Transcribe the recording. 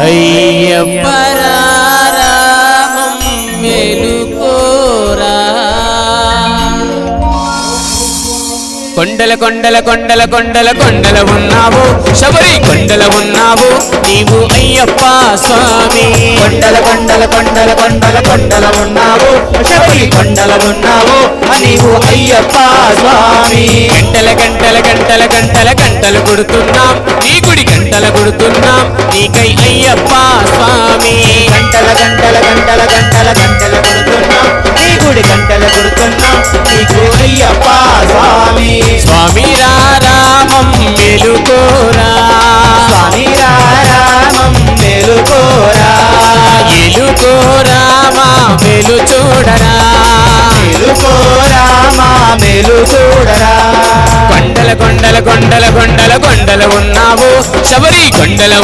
అయ్యప్ప రామం మేలుకోరా కొండల కొండల కొండల కొండల కొండల ఉన్నావు శబరి కొండల ఉన్నావు నీవు అయ్యప్ప స్వామి కొండల కొండల కొండల కొండల కొండల ఉన్నావు శబరి కొండల ఉన్నావు నీవు అయ్యప్ప స్వామి గంటల గంటల గంటల గంటల గంటలు కొడుతున్నాం నీ గుడి గంటలు కొడుతున్నాం నీకై అయ్యప్ప స్వామి గంటల గంటల గంటల గంటల గంటలు కొడుతున్నాం నీ గుడి గంటలు కొడుతున్నాం నీకు అయ్యప్ప స్వామి స్వామి రామం మేలుకోరా స్వామి రామం మేలుకోరా ఏలుకోరామా మేలు చూడరా మేలుకోరామా మేలు చూడరా కొండల కొండల కొండల కొండల కొండల ఉన్నావు శబరి కొండల